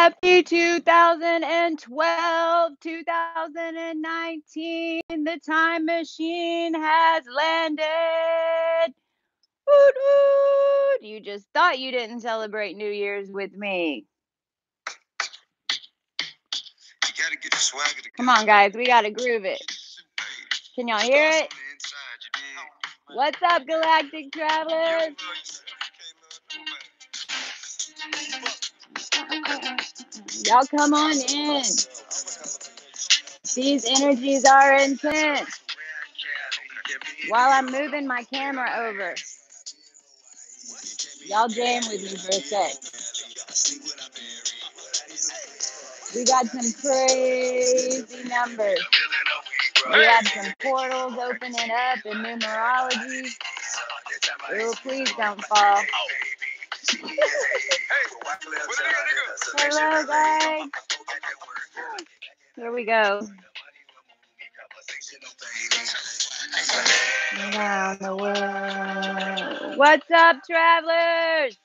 Happy 2012, 2019. The time machine has landed. Woot woot. You just thought you didn't celebrate New Year's with me. Come on, guys. We got to groove it. Can y'all hear it? What's up, Galactic Travelers? Y'all come on in. These energies are intense. While I'm moving my camera over, y'all jam with me for a sec. We got some crazy numbers. We have some portals opening up in numerology. Oh, please don't fall. Hello, guys. Here we go. Around the world. What's up, travelers?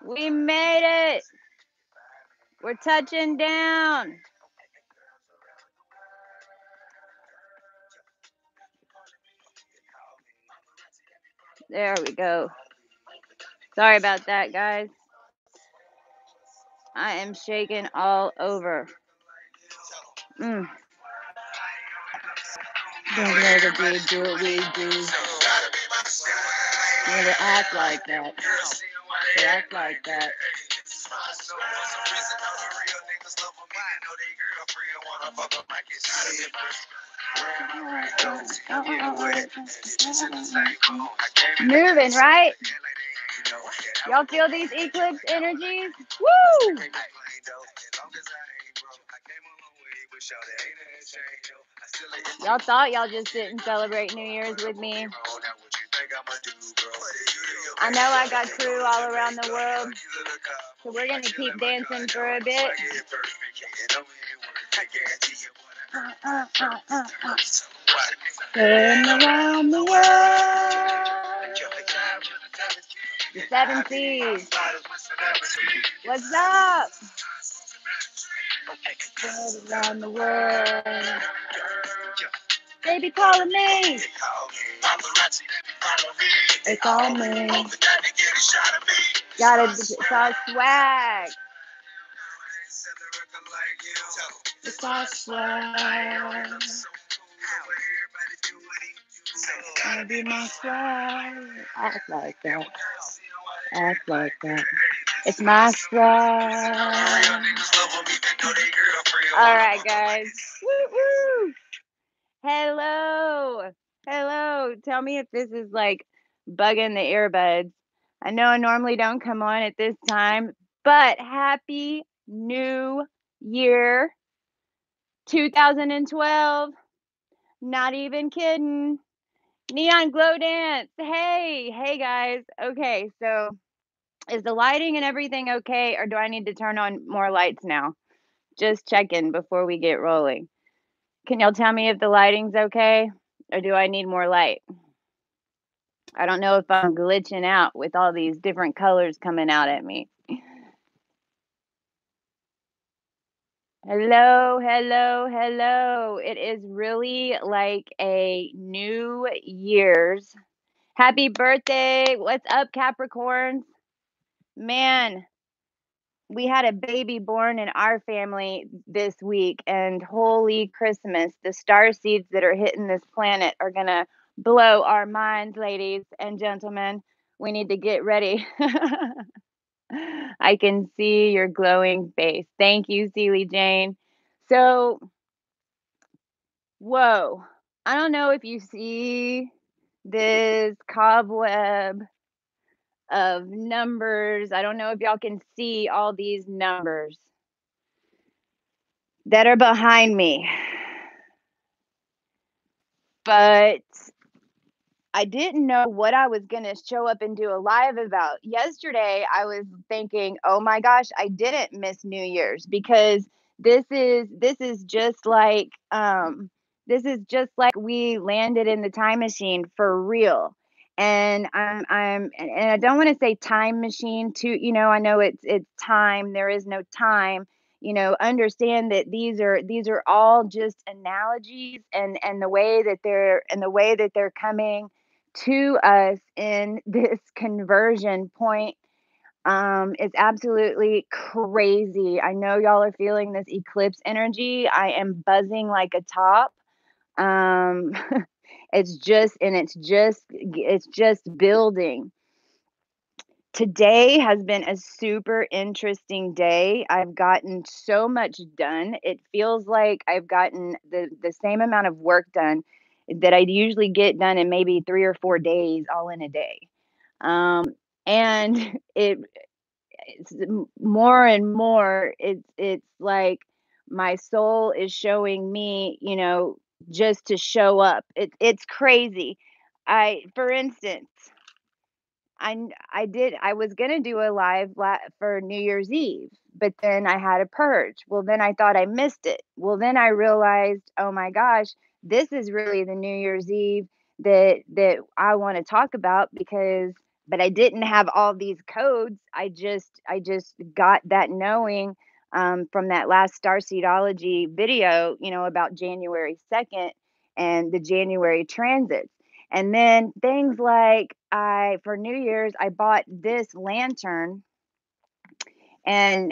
We made it. We're touching down. There we go. Sorry about that, guys. I am shaking all over. Don't let it be, do what we do. Never act like that. Act like that. Moving, right? Y'all feel these eclipse energies? Woo! Y'all thought y'all just didn't celebrate New Year's with me. I know I got crew all around the world, so we're going to keep dancing for a bit. Going around the world. The 7 C's. What's up? Going around the world. They be calling me. It's all me. It's all swag. It's all swag. Gonna be my swag. Act like that. Act like that. It's my swag. All right, guys. Woo-woo. Hello. Hello. Tell me if this is like bugging the earbuds. I know I normally don't come on at this time, but happy New Year 2012. Not even kidding. Neon glow dance. Hey guys. Okay, so is the lighting and everything okay, or do I need to turn on more lights now? Just checking before we get rolling. Can y'all tell me if the lighting's okay, or do I need more light? I don't know if I'm glitching out with all these different colors coming out at me. Hello. It is really like a New Year's. Happy birthday. What's up, Capricorns? Man, we had a baby born in our family this week, and holy Christmas, the star seeds that are hitting this planet are going to blow our minds, ladies and gentlemen. We need to get ready. I can see your glowing face. Thank you, Celie Jane. So, whoa. I don't know if you see this cobweb of numbers. I don't know if y'all can see all these numbers that are behind me. But I didn't know what I was going to show up and do a live about. Yesterday, I was thinking, oh my gosh, I didn't miss New Year's, because this is just like we landed in the time machine for real. And and I don't want to say time machine too, I know it's time, there is no time, understand that these are all just analogies, and the way that they're coming to us in this conversion point is absolutely crazy. I know y'all are feeling this eclipse energy. I am buzzing like a top. Um, it's just building. Today has been a super interesting day. I've gotten so much done. It feels like I've gotten the same amount of work done that I'd usually get done in maybe 3 or 4 days, all in a day. And it's more and more, it's like my soul is showing me, just to show up. It's crazy. For instance, I was gonna do a live for New Year's Eve, but then I had a purge. Well, then I thought I missed it. Well, then I realized, oh my gosh, this is really the New Year's Eve that I want to talk about, because but I didn't have all these codes. I just got that knowing from that last starseedology video, about January 2nd and the January transits. And then things like, for New Year's, I bought this lantern, and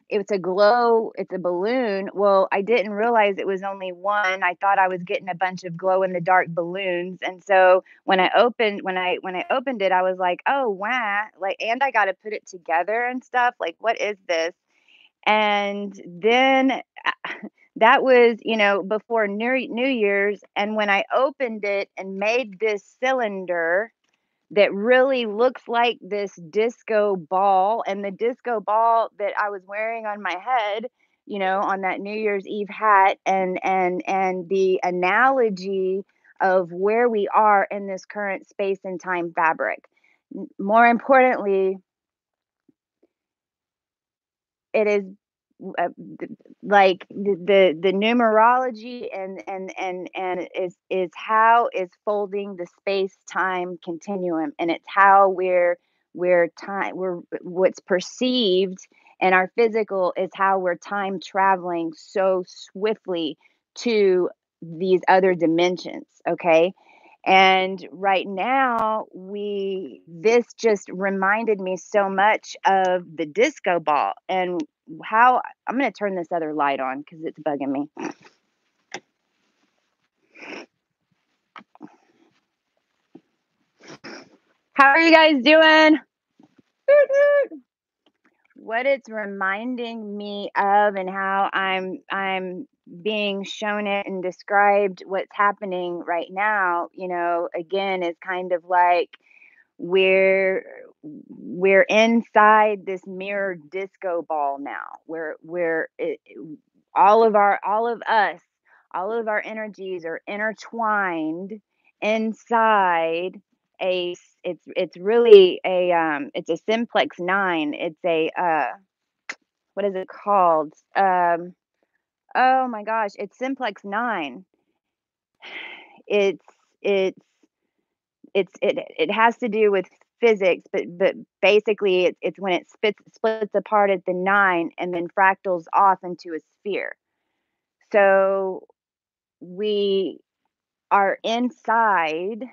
it's a balloon. Well, I didn't realize it was only one. I thought I was getting a bunch of glow in the dark balloons. And so when I opened it, I was like, "Oh, wow." Like, and I got to put it together and stuff. Like, what is this? And then that was, before New Year's. And when I opened it and made this cylinder that really looks like this disco ball, and the disco ball that I was wearing on my head, on that New Year's Eve hat, and the analogy of where we are in this current space and time fabric. More importantly, it is like the numerology, and is how is folding the space time continuum, and it's how we're what's perceived and our physical is how we're time traveling so swiftly to these other dimensions. Okay. And right now, this just reminded me so much of the disco ball, and how I'm going to turn this other light on because it's bugging me. How are you guys doing? What it's reminding me of, and how I'm being shown it and described what's happening right now, again, is kind of like we're we're inside this mirror disco ball now. All of our energies are intertwined inside it's really it's a simplex 9. It's a what is it called? Oh my gosh, it's simplex 9. It's it's it has to do with physics, but basically it's when it splits apart at the 9 and then fractals off into a sphere. So we are inside,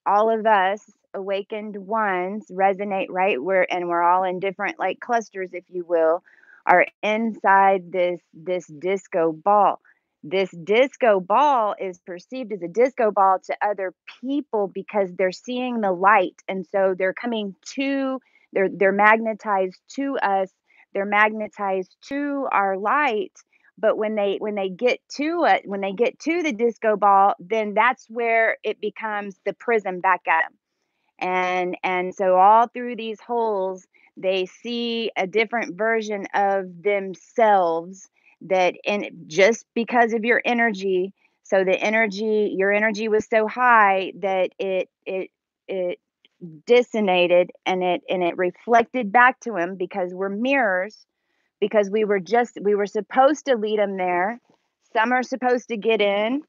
all of us awakened ones resonate right where, and we're all in different like clusters, if you will, are inside this disco ball. This disco ball is perceived as a disco ball to other people because they're seeing the light, and so they're coming to, they're magnetized to us, they're magnetized to our light. But when they get to it, when they get to the disco ball, then that's where it becomes the prism back at them. And so all through these holes, they see a different version of themselves, that in just because of your energy. So your energy was so high that it dissonated, and it reflected back to him, because we're mirrors, because we were supposed to lead them there. Some are supposed to get in,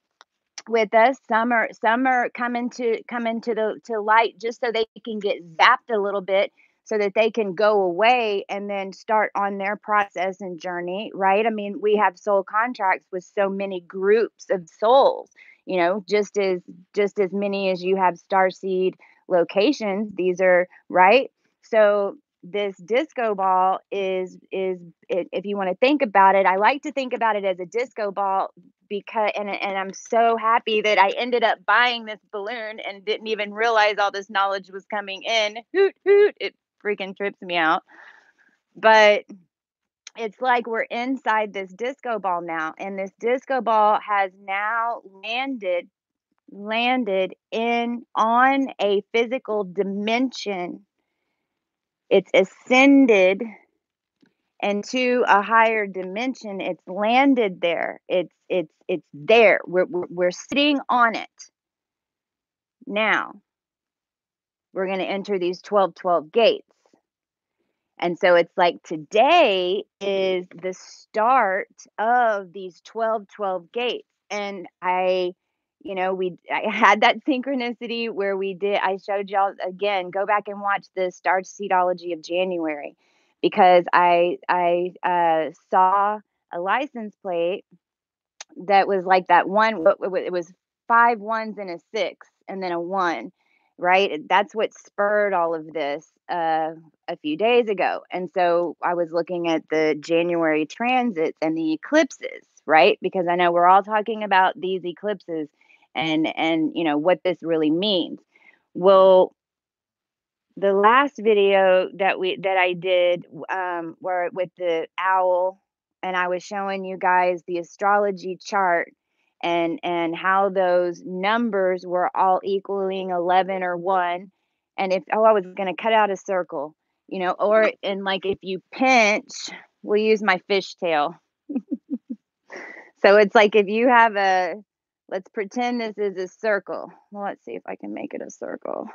with us. Some are coming to the to light just so they can get zapped a little bit so that they can go away and then start on their process and journey, right? I mean, we have soul contracts with so many groups of souls, just as many as you have starseed locations. These are right. So this disco ball is if you want to think about it, I like to think about it as a disco ball because and I'm so happy that I ended up buying this balloon and didn't even realize all this knowledge was coming in. Hoot hoot, it freaking trips me out. But it's like we're inside this disco ball now, and this disco ball has now landed in on a physical dimension. It's ascended into a higher dimension. It's landed there. It's there. We're sitting on it. Now, we're going to enter these 1212 gates. And so it's like today is the start of these 1212 gates. And I had that synchronicity where I showed y'all again, go back and watch the star seedology of January because I saw a license plate that was like that one. It was 5 1s and a 6 and then a 1, right? That's what spurred all of this a few days ago. And so I was looking at the January transits and the eclipses, right? Because I know we're all talking about these eclipses and what this really means. Well, the last video that I did, where with the owl, and I was showing you guys the astrology chart and how those numbers were all equaling 11 or 1. And if I was going to cut out a circle, or and like if you pinch, we'll use my fishtail. So it's like if you have let's pretend this is a circle. Well, let's see if I can make it a circle.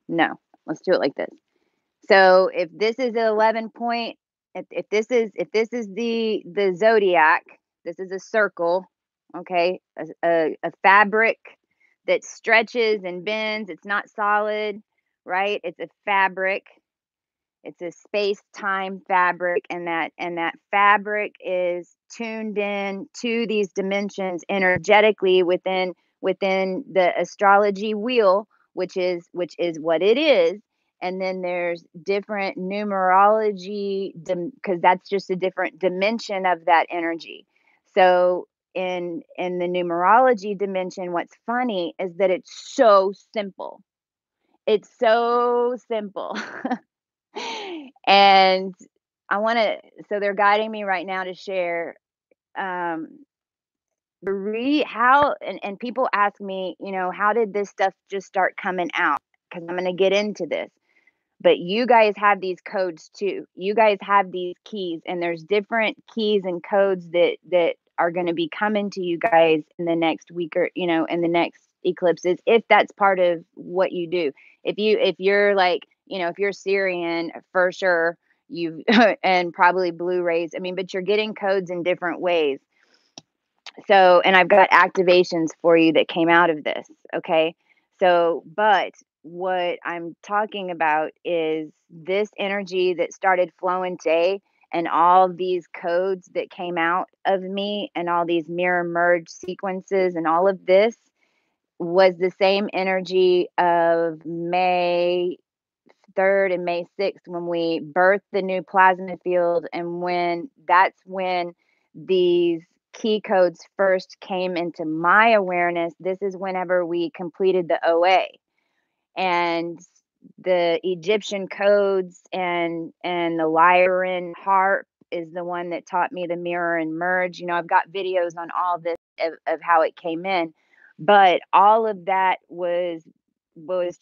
No, let's do it like this. So if this is an 11 point, if this is the zodiac, this is a circle, okay, a fabric that stretches and bends. It's not solid, right? It's a fabric. It's a space-time fabric, and that fabric is tuned in to these dimensions energetically within the astrology wheel, which is what it is. And then there's different numerology because that's just a different dimension of that energy. So in the numerology dimension, what's funny is that it's so simple. It's so simple. And I want to, so they're guiding me right now to share um how and people ask me, how did this stuff just start coming out? Because I'm going to get into this. But you guys have these codes too. You guys have these keys, and there's different keys and codes that are going to be coming to you guys in the next week or in the next eclipses, if that's part of what you do. If you're like, if you're Syrian, for sure you and probably Blu-rays. I mean, but you're getting codes in different ways. So, and I've got activations for you that came out of this. Okay. So, but what I'm talking about is this energy that started flowing today and all these codes that came out of me and all these mirror merge sequences and all of this was the same energy of May 3rd and May 6th when we birthed the new plasma field, and that's when these key codes first came into my awareness. This is whenever we completed the OA, and the Egyptian codes and the Lyran harp is the one that taught me the mirror and merge. I've got videos on all this of how it came in, but all of that was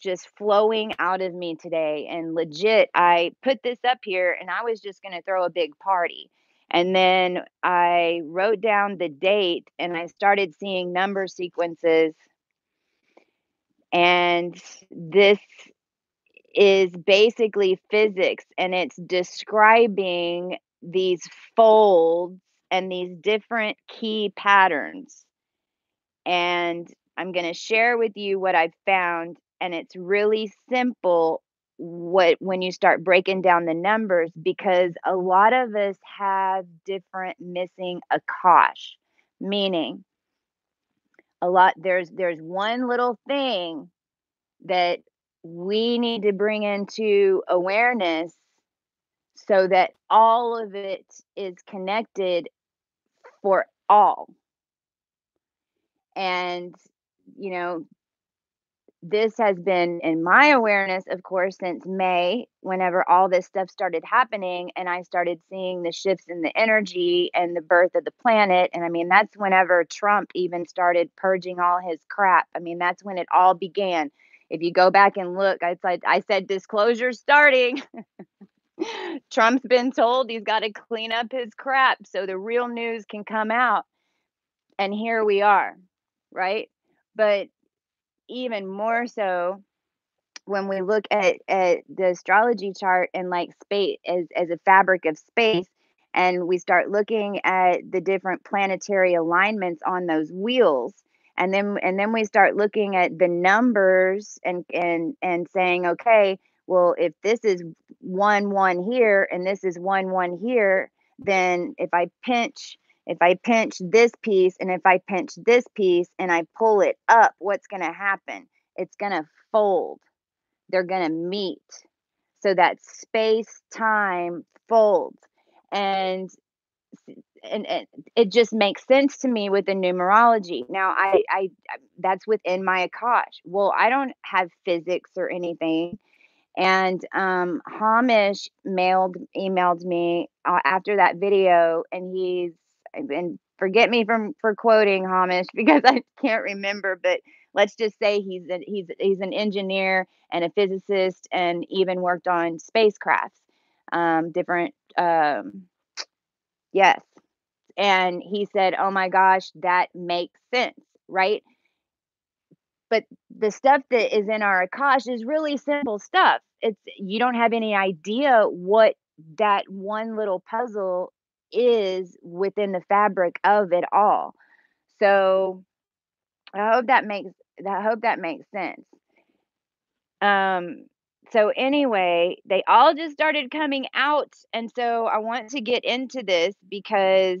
just flowing out of me today. And legit, I put this up here and I was just going to throw a big party. And then I wrote down the date and I started seeing number sequences. And this is basically physics, and it's describing these folds and these different key patterns. And I'm going to share with you what I've found, and it's really simple when you start breaking down the numbers, because a lot of us have different missing akash, meaning there's one little thing that we need to bring into awareness so that all of it is connected for all. And, you know, this has been in my awareness, of course, since May, whenever all this stuff started happening and I started seeing the shifts in the energy and the birth of the planet. And I mean, that's whenever Trump even started purging all his crap. I mean, that's when it all began. If you go back and look, I said disclosure starting. Trump's been told he's got to clean up his crap so the real news can come out. And here we are, right? But even more so, when we look at the astrology chart and like space as a fabric of space, and we start looking at the different planetary alignments on those wheels, and then we start looking at the numbers and saying, okay, well, if this is 1 1 here and this is 1 1 here, then if I pinch this piece and if I pinch this piece and I pull it up, what's going to happen? It's going to fold. They're going to meet. So that space time folds. And and it just makes sense to me with the numerology. Now I that's within my akash. Well, I don't have physics or anything. And Hamish emailed me after that video, and and forget me for quoting Hamish because I can't remember, but let's just say he's an engineer and a physicist, and even worked on spacecrafts, different yes. And he said, "Oh my gosh, that makes sense, right?" But the stuff that is in our Akash is really simple stuff. You don't have any idea what that one little puzzle is within the fabric of it all. So I hope that makes sense. Um so anyway, they all just started coming out, and so I want to get into this because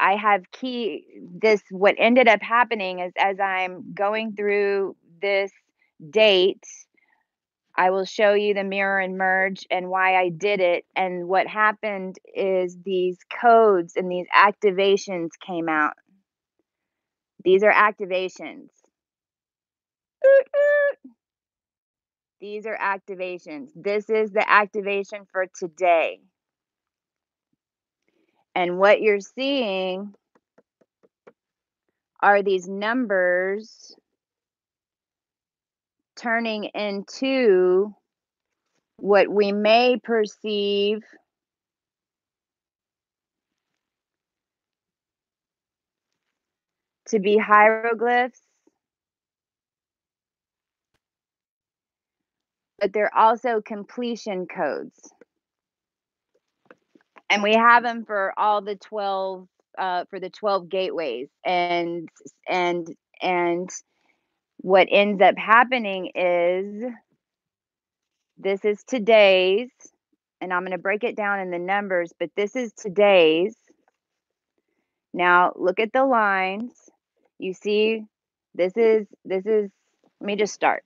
I have key this what ended up happening is as I'm going through this date, I will show you the mirror and merge and why I did it. And what happened is these codes and these activations came out. These are activations. Oot, oot. These are activations. This is the activation for today. And what you're seeing are these numbers turning into what we may perceive to be hieroglyphs, but they're also completion codes. And we have them for all the 12 for the 12 gateways. And and what ends up happening is this is today's, and I'm going to break it down in the numbers, but this is today's. Now look at the lines. You see, this is let me just start.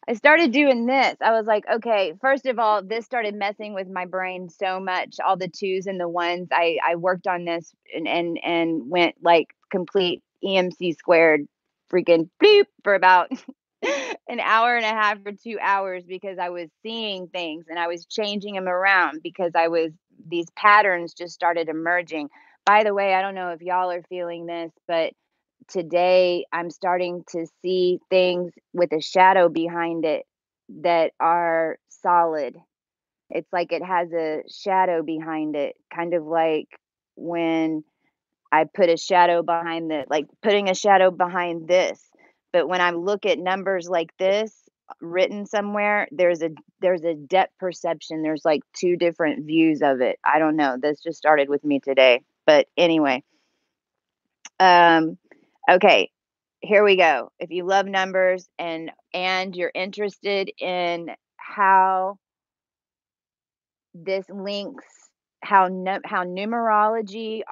I started doing this. I was like, okay, first of all, this started messing with my brain so much. All the twos and the ones. I worked on this and went like complete EMC squared freaking beep for about an hour and a half or 2 hours because I was seeing things and I was changing them around because these patterns just started emerging. By the way, I don't know if y'all are feeling this, but today I'm starting to see things with a shadow behind it that are solid. It's like it has a shadow behind it, kind of like when I put a shadow behind like putting a shadow behind this. But when I look at numbers like this, written somewhere, there's a depth perception. There's like two different views of it. I don't know. This just started with me today. But anyway, um, okay, here we go. If you love numbers and you're interested in how this links how numerology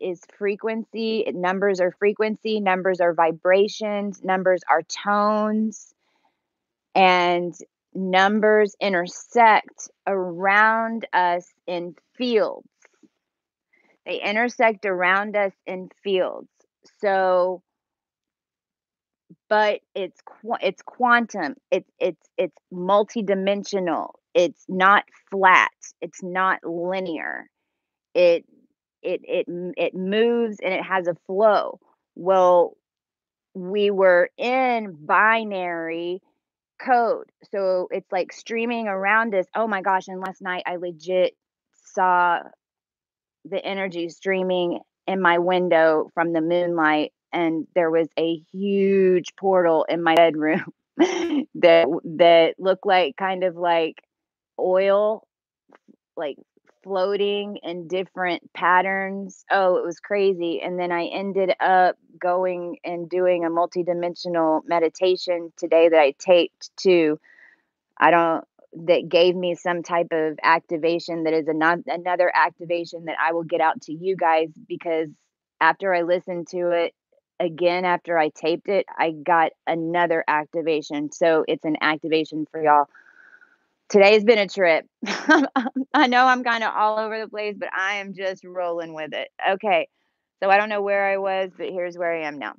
is frequency, numbers are frequency, numbers are vibrations, numbers are tones, and numbers intersect around us in fields. They intersect around us in fields. So, but it's quantum. It's multidimensional. It's not flat. It's not linear. It it moves and it has a flow. Well, we were in binary code. So it's like streaming around us. Oh my gosh, and last night I legit saw the energy streaming in my window from the moonlight, and there was a huge portal in my bedroom that looked like kind of like oil, like floating in different patterns. Oh, it was crazy. And then I ended up going and doing a multidimensional meditation today that I taped too. I don't that gave me some type of activation that is another activation that I will get out to you guys, because after I listened to it again after I taped it, I got another activation. So it's an activation for y'all. Today's been a trip. I know I'm kind of all over the place, but I am just rolling with it. Okay. So I don't know where I was, but here's where I am now.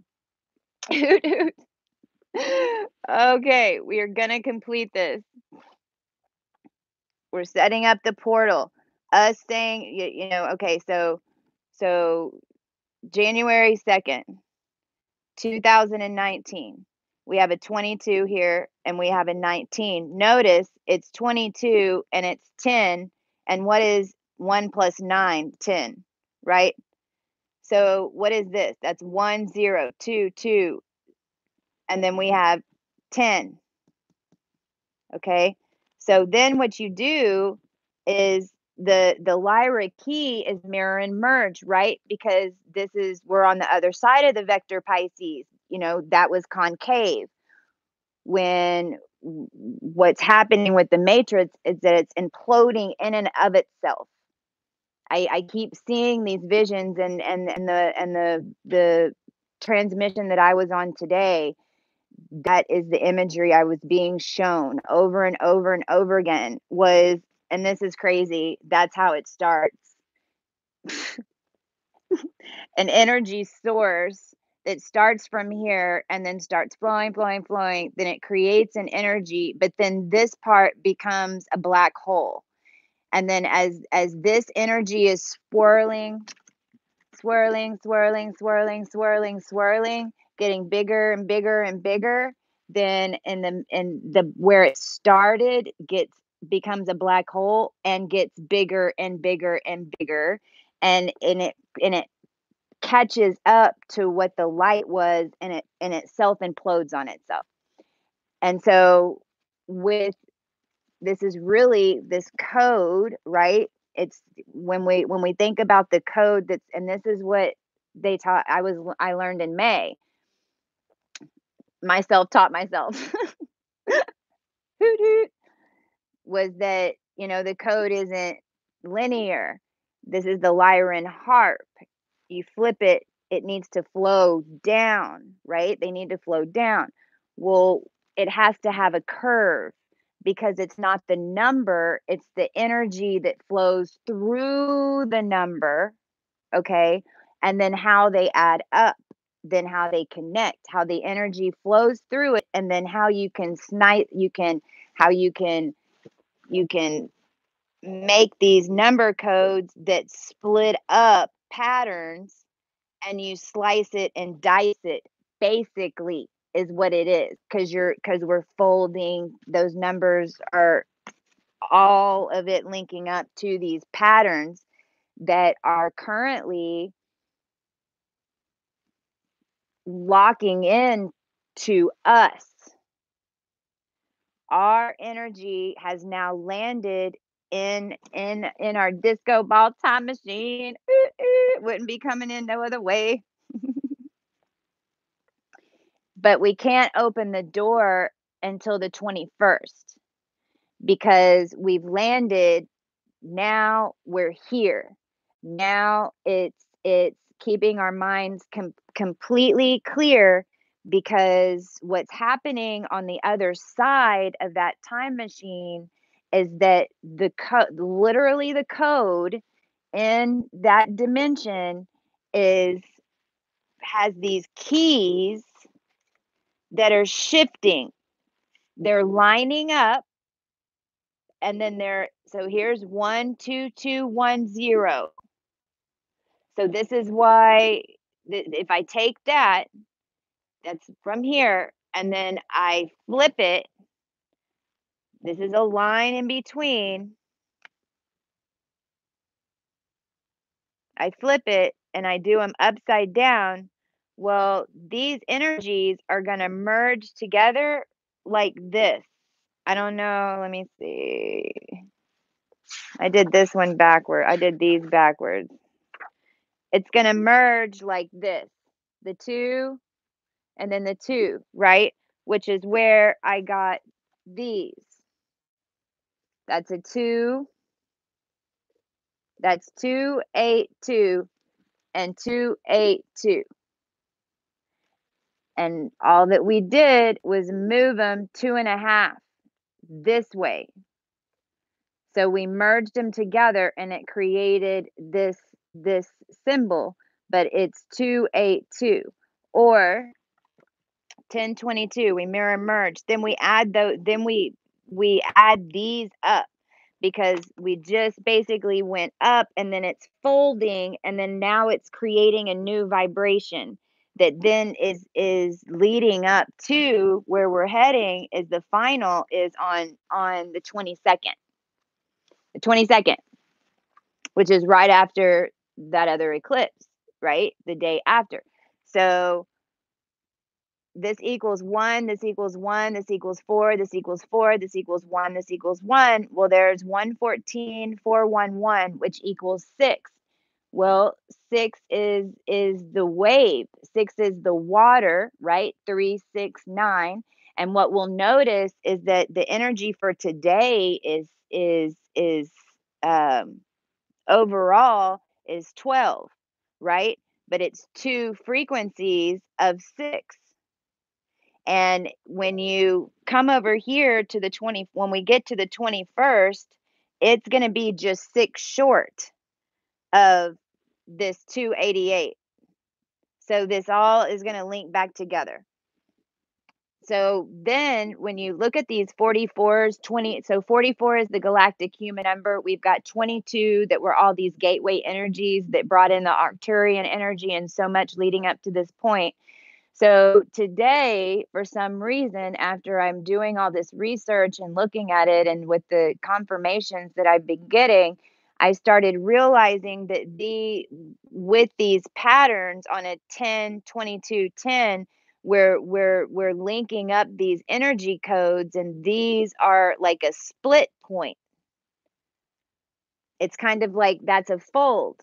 Okay, we are going to complete this. We're setting up the portal. Us saying, okay, so January 2nd, 2019. We have a 22 here and we have a 19. Notice it's 22 and it's 10. And what is 1 plus 9? 10, right? So what is this? That's 1, 0, 2, 2. And then we have 10. Okay. So then what you do is the Lyra key is mirror and merge, right? Because we're on the other side of the vector Pisces. That was concave. When what's happening with the matrix is that it's imploding in and of itself. I keep seeing these visions and the transmission that I was on today. That is the imagery I was being shown over and over and over again and this is crazy. That's how it starts. An energy source that starts from here and then starts flowing, flowing, flowing. Then it creates an energy, but then this part becomes a black hole. And then as this energy is swirling, swirling, swirling, swirling, swirling, swirling, getting bigger and bigger and bigger, then in the where it started becomes a black hole and gets bigger and bigger and bigger, and it catches up to what the light was, and it self implodes on itself. And so with this is really this code, right? It's when we think about the code and this is what they taught. I learned in May. Myself taught myself. Hoot hoot. Was that, the code isn't linear. This is the Lyran harp. You flip it, it needs to flow down, right? They need to flow down. Well, it has to have a curve because it's not the number, it's the energy that flows through the number, okay? And then how they add up, then how they connect, how the energy flows through it, and then how you can how you can make these number codes that split up patterns, and you slice it and dice it, basically is what it is, because we're folding. Those numbers are all of it linking up to these patterns that are currently locking in to us. our energy has now landed in our disco ball time machine. Wouldn't be coming in no other way. But we can't open the door until the 21st because we've landed. Now we're here. Now it's keeping our minds completely clear, because what's happening on the other side of that time machine is that literally the code in that dimension is has these keys that are shifting. They're lining up, and then so here's 12210. So this is why if I take that's from here, and then I flip it, this is a line in between. I flip it and I do them upside down. Well, these energies are going to merge together like this. I don't know. Let me see. I did this one backward. I did these backwards. It's going to merge like this. The two and then the two, right? Which is where I got these. That's a 2. That's 282 and 282. And all that we did was move them 2.5 this way. So we merged them together and it created this symbol, but it's 282. Or 1022, we mirror merge. Then we add we add these up, because we just basically went up and then it's folding, and then now it's creating a new vibration that then is leading up to where we're heading. Is the final is on the 22nd. The 22nd, which is right after that other eclipse, right? The day after. So this equals 1, this equals 1, this equals 4, this equals 4, this equals 1, this equals 1. Well, there's 114,411, which equals 6. Well, 6 is the wave. 6 is the water, right? 3, 6, 9. And what we'll notice is that the energy for today is overall is 12, right? But it's 2 frequencies of 6. And when you come over here to when we get to the 21st, it's going to be just 6 short of this 288. So this all is going to link back together. So then when you look at these 44s, 20, so 44 is the galactic human number. We've got 22 that were all these gateway energies that brought in the Arcturian energy and so much leading up to this point. So today, for some reason, after I'm doing all this research and looking at it, and with the confirmations that I've been getting, I started realizing that with these patterns on a 10, 22, 10, we're linking up these energy codes, and these are like a split point. It's kind of like that's a fold.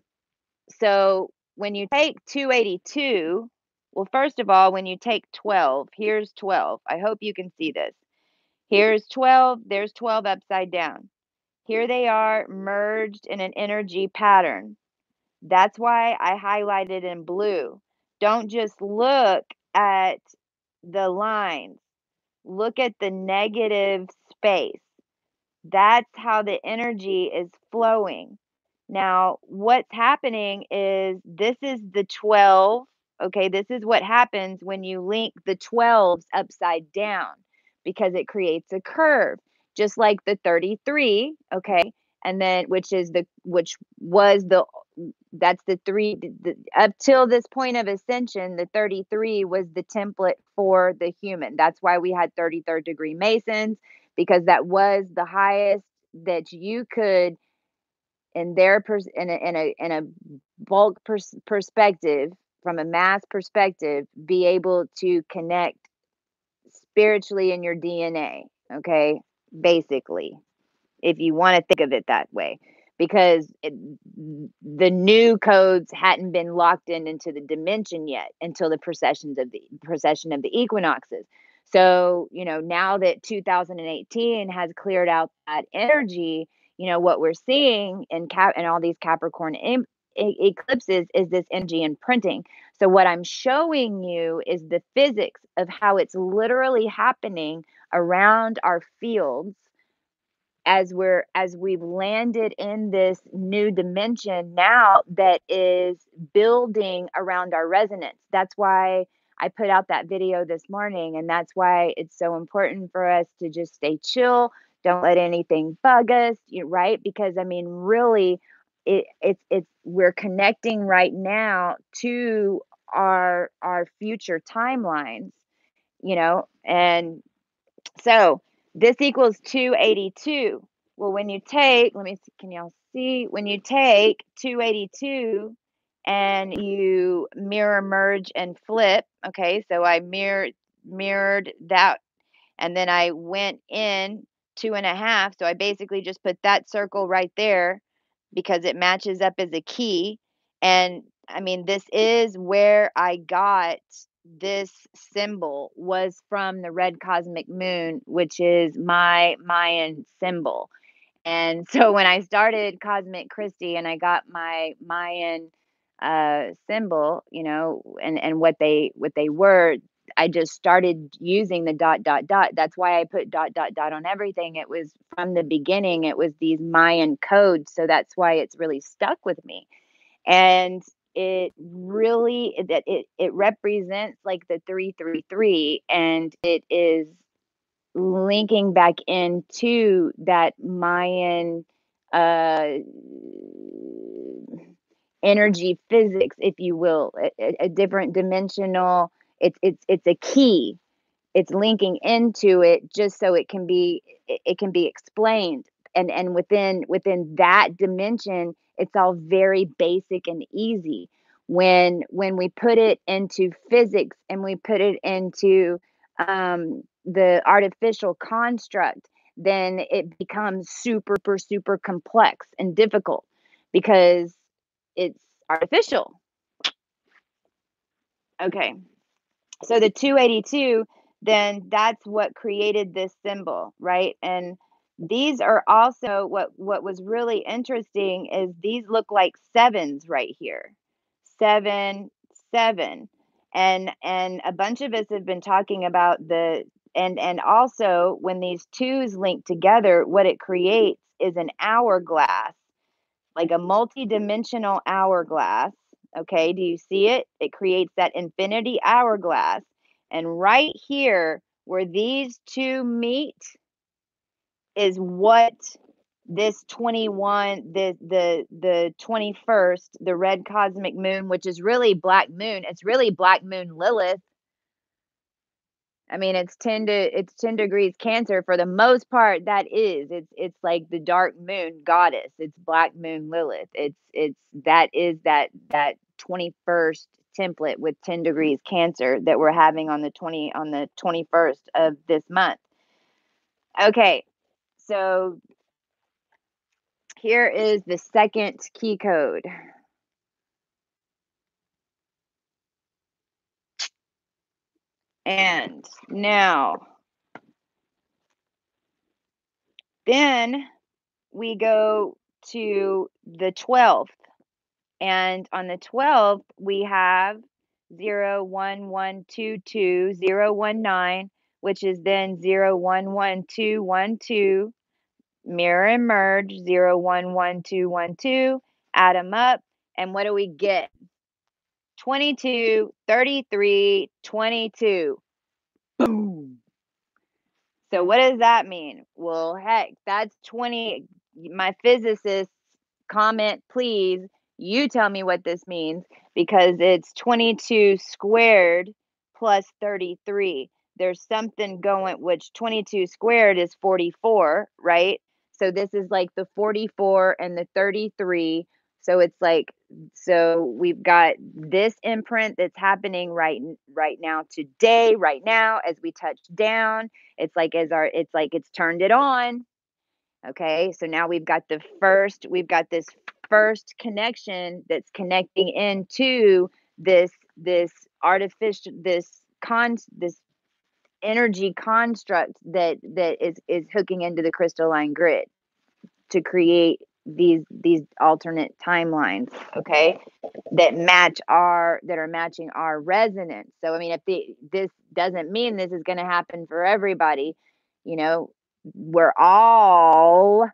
So when you take 282, well, first of all, when you take 12, here's 12. I hope you can see this. Here's 12, there's 12 upside down. Here they are merged in an energy pattern. That's why I highlighted in blue. Don't just look at the lines, look at the negative space. That's how the energy is flowing. Now, what's happening is this is the 12. Okay, this is what happens when you link the 12s upside down, because it creates a curve, just like the 33. Okay, and then which was the that's the three up till this point of ascension. The 33 was the template for the human. That's why we had 33rd degree Masons, because that was the highest that you could, in their in a bulk perspective, from a mass perspective, be able to connect spiritually in your DNA. okay? Basically, if you want to think of it that way, because the new codes hadn't been locked in into the dimension yet until the precession of the equinoxes. So, now that 2018 has cleared out that energy, what we're seeing in all these Capricorn eclipses is this energy imprinting. So what I'm showing you is the physics of how it's literally happening around our fields as we've landed in this new dimension now that is building around our resonance. That's why I put out that video this morning, and that's why it's so important for us to just stay chill, don't let anything bug us, right? Because I mean, really, it's we're connecting right now to our future timelines, and so this equals 282. Well, when you take, let me see, can y'all see? When you take 282 and you mirror, merge, and flip, okay, so I mirrored that, and then I went in 2.5. So I basically just put that circle right there because it matches up as a key. And I mean, this is where I got this symbol, was from the red cosmic moon, which is my Mayan symbol. And so when I started Cosmic Christie and I got my Mayan symbol, and what they were, I just started using the dot dot dot. That's why I put dot dot dot on everything. It was from the beginning, it was these Mayan codes, so that's why it's really stuck with me. And it really it represents like the 333, and it is linking back into that Mayan uh, energy physics, if you will, a different dimensional. It's a key. It's linking into it just so it can be explained, and within that dimension, it's all very basic and easy. When we put it into physics and we put it into the artificial construct, then it becomes super super complex and difficult because it's artificial. Okay, so the 282, then that's what created this symbol, right? And these are also what was really interesting is these look like sevens right here. 7 7. And a bunch of us have been talking about and also when these twos link together, what it creates is an hourglass, like a multi-dimensional hourglass. Okay, do you see it? It creates that infinity hourglass. And right here where these two meet is what this 21, the 21st, the red cosmic moon, which is really black moon. It's really black moon Lilith. I mean, it's 10 degrees Cancer for the most part. That is, it's like the dark moon goddess. It's black moon Lilith. It's that is that 21st template with 10 degrees Cancer that we're having on the 21st of this month. Okay, so here is the second key code. And now, then we go to the 12th. And on the 12th, we have 01122019, which is then 011212, mirror and merge, 011212, add them up. And what do we get? 22, 33, 22. Boom. So what does that mean? Well, heck, that's 20. My physicists, comment, please. You tell me what this means, because it's 22 squared plus 33. There's something going, which 22 squared is 44, right? So this is like the 44 and the 33. So it's like So we've got this imprint that's happening right now today, right now as we touch down. It's like it's turned it on. Okay? So now we've got this first connection that's connecting into this artificial this energy construct that is hooking into the crystalline grid to create these alternate timelines, okay, that are matching our resonance. So I mean, this doesn't mean this is going to happen for everybody, you know, we're all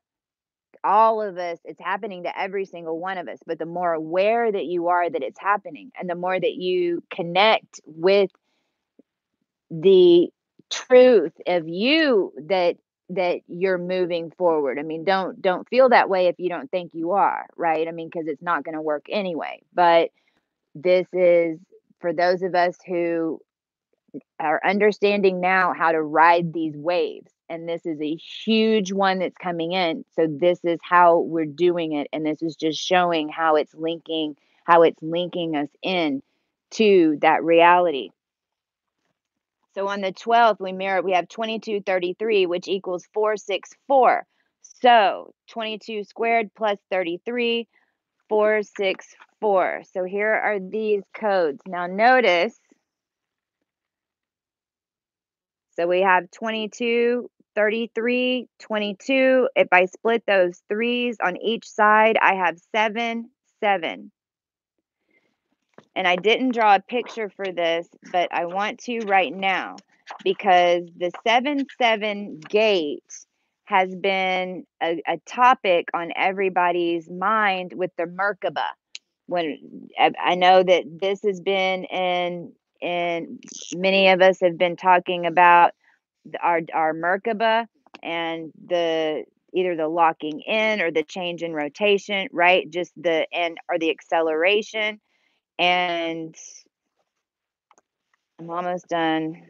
of us, it's happening to every single one of us, but the more aware that you are that it's happening, and the more that you connect with the truth of you that you're moving forward. I mean, don't feel that way if you don't think you are, right? I mean, because it's not going to work anyway. But this is for those of us who are understanding now how to ride these waves. And this is a huge one that's coming in. So this is how we're doing it. And this is just showing how it's linking us in to that reality. So on the 12th, we have 2233, which equals 464. So 22 squared plus 33, 464. So here are these codes. Now notice, so we have 22, 33, 22. If I split those threes on each side, I have 7, 7. And I didn't draw a picture for this, but I want to right now because the 7-7 gate has been a topic on everybody's mind with the Merkaba. When I know that this has been in many of us have been talking about our Merkaba and the either the locking in or the change in rotation, right? Just the and or the acceleration. And I'm almost done.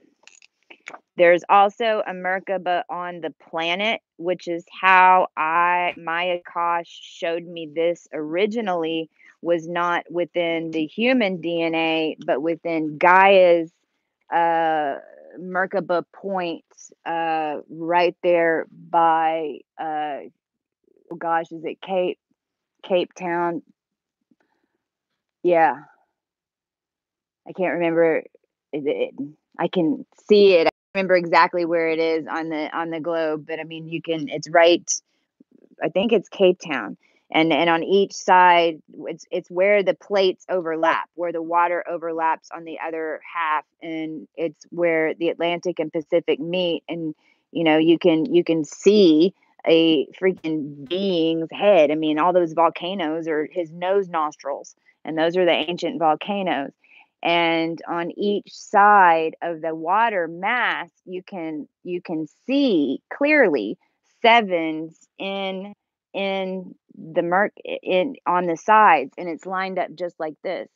There's also a Merkaba on the planet, which is how Maya Kosh showed me this originally, was not within the human DNA, but within Gaia's Merkaba point right there by, oh gosh, is it Cape Town? Yeah, I can't remember. I can see it. I remember exactly where it is on the globe, but I mean, you can. It's right. I think it's Cape Town, and on each side, it's where the plates overlap, where the water overlaps on the other half, and it's where the Atlantic and Pacific meet, and you can see a freaking being's head. I mean, all those volcanoes are his nose nostrils, and those are the ancient volcanoes. And on each side of the water mass, you can see clearly sevens in the in on the sides, and it's lined up just like this.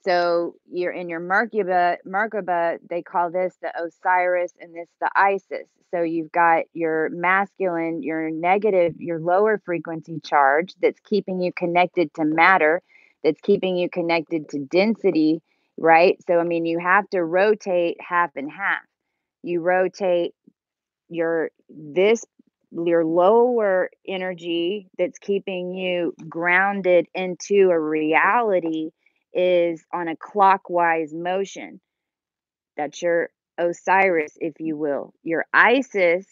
So you're in your Merkaba, they call this the Osiris and this the Isis. So you've got your masculine, your negative, your lower frequency charge that's keeping you connected to matter, that's keeping you connected to density, right? So I mean, you have to rotate half and half. You rotate your lower energy that's keeping you grounded into a reality is on a clockwise motion. That's your Osiris, if you will. Your Isis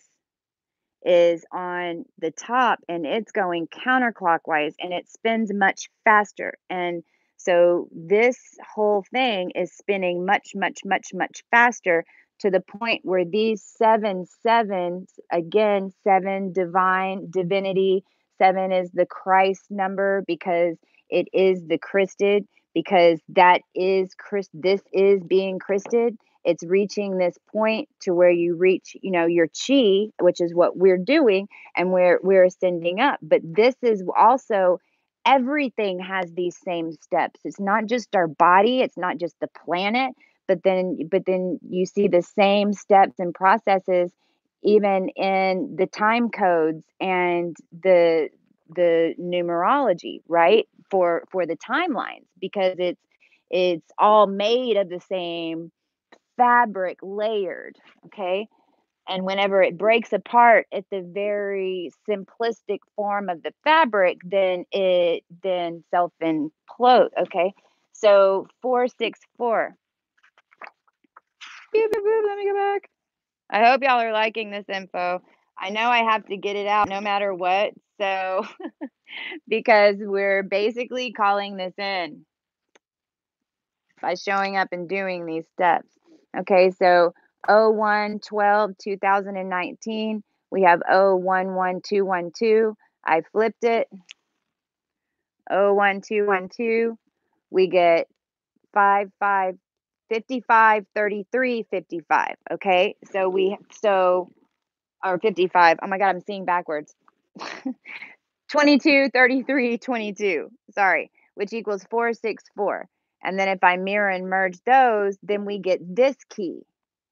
is on the top and it's going counterclockwise and it spins much faster. And so this whole thing is spinning much, much, much, much faster to the point where these 7 7s, again, 7 divinity, 7 is the Christ number because it is the Christed, because that is this is being Christed. It's reaching this point to where you reach, your chi, which is what we're doing, and we're ascending up. But this is also everything has these same steps. It's not just our body, it's not just the planet, but then you see the same steps and processes even in the time codes and the numerology, right? for the timelines, because it's all made of the same fabric, layered, okay? And whenever it breaks apart at the very simplistic form of the fabric, then it then self implodes, okay? So 464. Beep, beep, beep, let me go back. I hope y'all are liking this info. I know I have to get it out no matter what. So, because we're basically calling this in by showing up and doing these steps. Okay, so 01/12/2019, we have 011212. I flipped it. 01212. We get 55 55 33 55. Okay, or 55. Oh my god, I'm seeing backwards. 22, 33, 22. Sorry, which equals 464. And then if I mirror and merge those, then we get this key.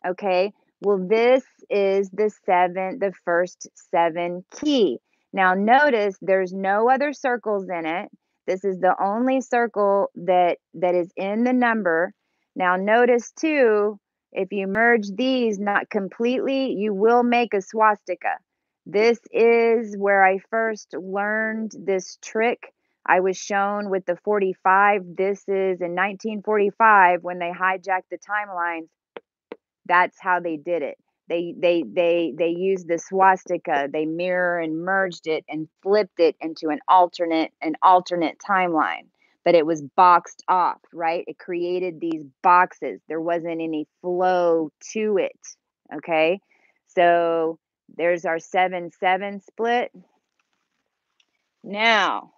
Okay. Well, this is the first 7 key. Now notice there's no other circles in it. This is the only circle that is in the number. Now notice too, if you merge these not completely, you will make a swastika. This is where I first learned this trick. I was shown with the 45. This is in 1945 when they hijacked the timelines. That's how they did it. They used the swastika. They mirror and merged it and flipped it into an alternate timeline. But it was boxed off, right? It created these boxes. There wasn't any flow to it. Okay. So there's our 7-7 split. Now,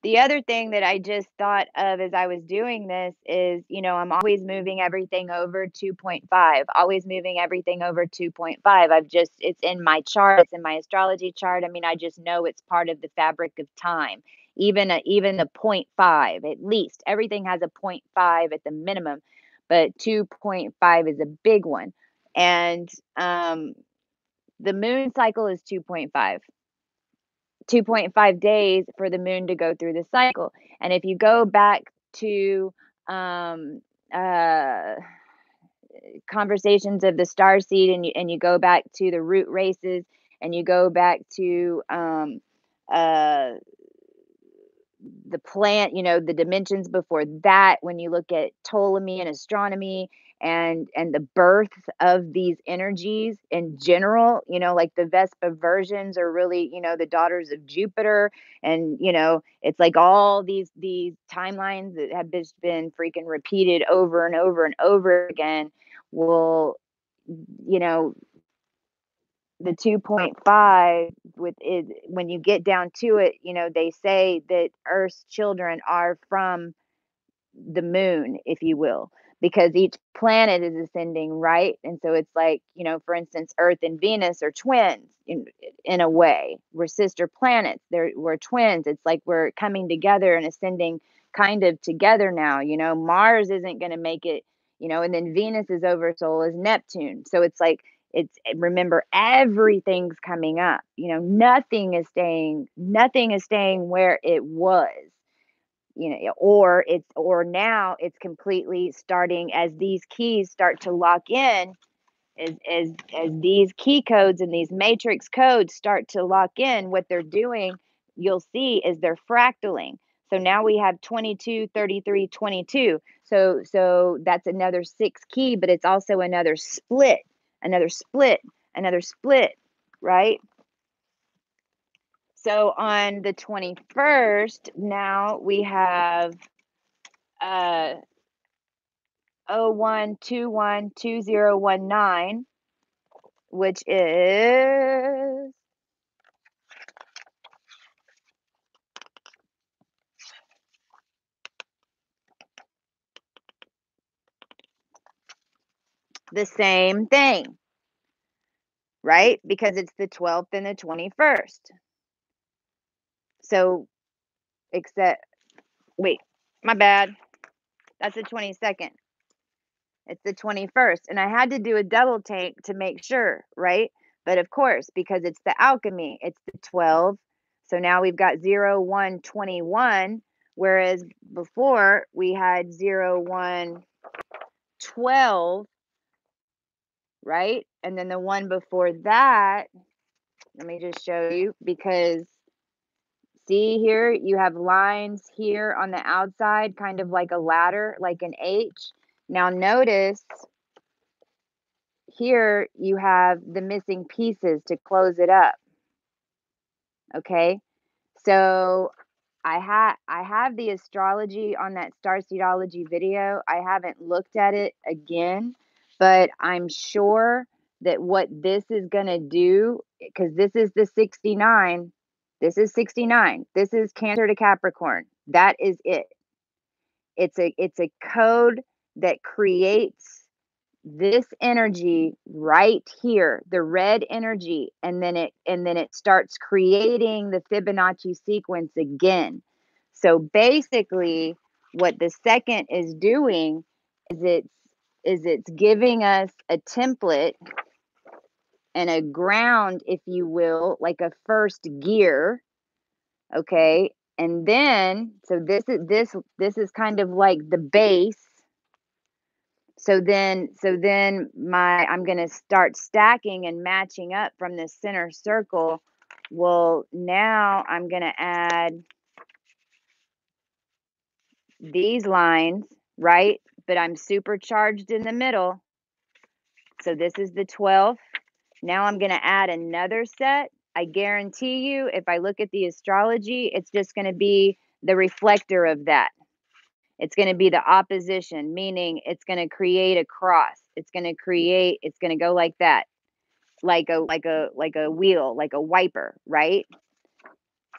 the other thing that I just thought of as I was doing this is, I'm always moving everything over 2.5, always moving everything over 2.5. It's in my chart, it's in my astrology chart. I mean, I just know it's part of the fabric of time. Even the 0.5, at least everything has a 0.5 at the minimum, but 2.5 is a big one. And the moon cycle is 2.5. 2.5 days for the moon to go through the cycle. And if you go back to uh, conversations of the starseed, and you go back to the root races, and you go back to uh, the plant, the dimensions before that, when you look at Ptolemy and astronomy, and the birth of these energies in general, like the Vespa versions are really, the daughters of Jupiter. And it's like all these timelines that have just been freaking repeated over and over and over again. Will, the 2.5 with it, when you get down to it, they say that Earth's children are from the moon, if you will, because each planet is ascending, right? And so it's like, for instance, Earth and Venus are twins in a way. We're sister planets. We're twins. It's like we're coming together and ascending kind of together now. Mars isn't going to make it, and then Venus's oversoul is Neptune. So it's like, remember, everything's coming up. Nothing is staying where it was. Or now it's completely starting, as these keys start to lock in, as these key codes and these matrix codes start to lock in. What they're doing, you'll see, is they're fractaling. So now we have 22, 33, 22. So that's another 6 key, but it's also another split, right? So on the 21st, now we have 01212019, which is the same thing, right? Because it's the 12th and the 21st. So, wait, my bad. That's the 22nd. It's the 21st. And I had to do a double take to make sure, right? But of course, because it's the alchemy, it's the 12 So now we've got 0121, whereas before we had 0112, right? And then the one before that, let me just show you, because see here, you have lines here on the outside, kind of like a ladder, like an H. Now notice here you have the missing pieces to close it up. Okay. So I have the astrology on that starseedology video. I haven't looked at it again, but I'm sure that what this is going to do, because this is the 69, this is 69. This is Cancer to Capricorn. That is it. It's a code that creates this energy right here, the red energy, and then it starts creating the Fibonacci sequence again. So basically what the second is doing is it's giving us a template and a ground, if you will, like a first gear, okay? And then so this is kind of like the base. So then I'm going to start stacking and matching up from the center circle. Well, now I'm going to add these lines, right? But I'm supercharged in the middle. So this is the 12th. Now I'm going to add another set. I guarantee you, if I look at the astrology, it's just going to be the reflector of that. It's going to be the opposition, meaning it's going to create a cross. It's going to go like that, like a wheel, like a wiper, right?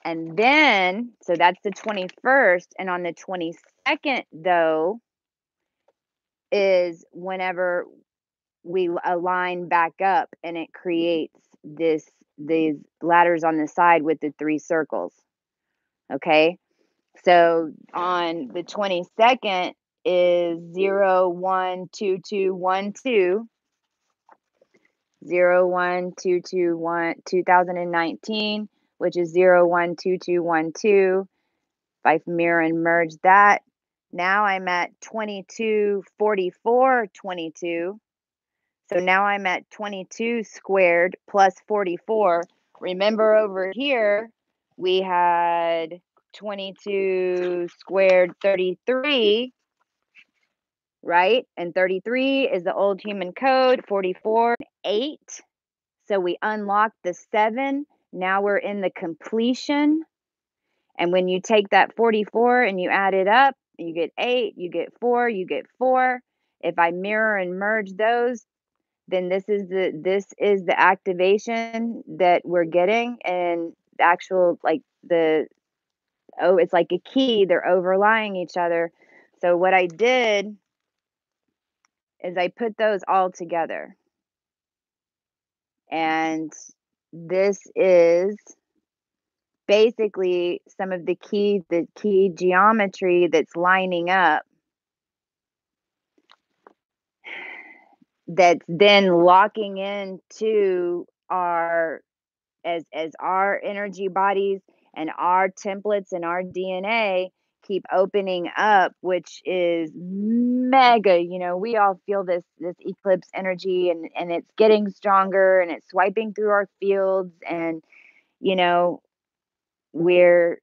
And then, so that's the 21st. And on the 22nd, though, is whenever we align back up and it creates these ladders on the side with the 3 circles. Okay. So on the 22nd is 012212 2019, which is 012212. If I mirror and merge that, now I'm at 224422. So now I'm at 22 squared plus 44. Remember over here, we had 22 squared 33, right? And 33 is the old human code, 44, 8. So we unlocked the 7. Now we're in the completion. And when you take that 44 and you add it up, you get 8, you get 4, you get 4. If I mirror and merge those, then this is the activation that we're getting, and the actual, like, it's like a key, they're overlying each other. So what I did is I put those all together, and this is basically some of the key geometry that's lining up, that's then locking into our, as our energy bodies and our templates and our DNA keep opening up, which is mega. We all feel this eclipse energy, and it's getting stronger, and it's swiping through our fields, and you know we're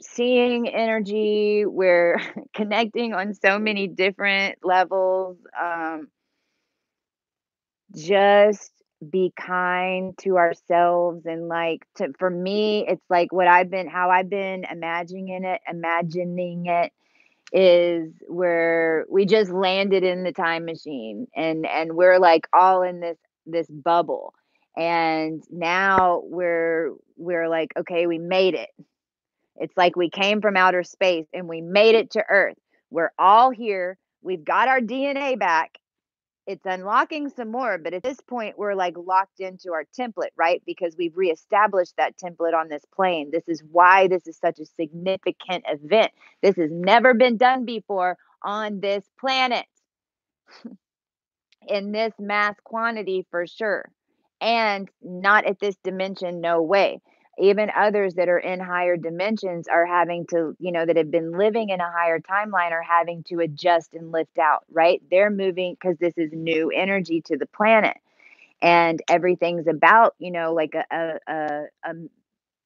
seeing energy, we're connecting on so many different levels. Just be kind to ourselves, and for me, it's like how I've been imagining it is where we just landed in the time machine, and we're like all in this bubble, and now we're like, okay, we made it. It's like we came from outer space and we made it to Earth. We're all here. We've got our DNA back. It's unlocking some more, but at this point, we're like locked into our template, right? Because we've reestablished that template on this plane. This is why this is such a significant event. This has never been done before on this planet in this mass quantity, for sure. And not at this dimension, no way. even others that are in higher dimensions are having to, that have been living in a higher timeline are having to adjust and lift out, right? They're moving because this is new energy to the planet, and everything's about, like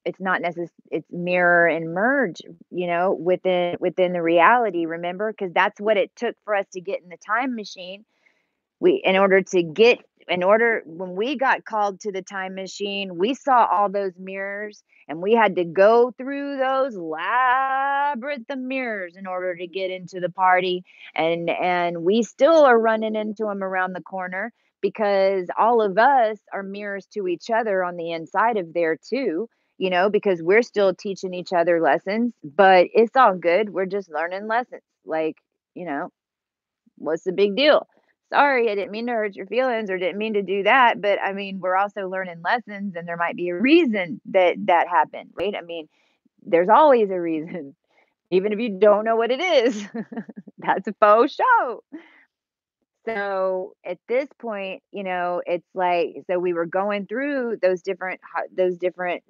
it's not necessary, it's mirror and merge, within the reality, remember? Because that's what it took for us to get in the time machine. We in order when we got called to the time machine, we saw all those mirrors, and we had to go through those labyrinth of mirrors in order to get into the party, and we still are running into them around the corner, because all of us are mirrors to each other on the inside of there too, because we're still teaching each other lessons, but it's all good. We're just learning lessons. Like, you know, what's the big deal? Sorry, I didn't mean to hurt your feelings or didn't mean to do that. But I mean, we're also learning lessons, and there might be a reason that that happened, right? I mean, there's always a reason, even if you don't know what it is. That's a faux show. So at this point, it's like, so we were going through those different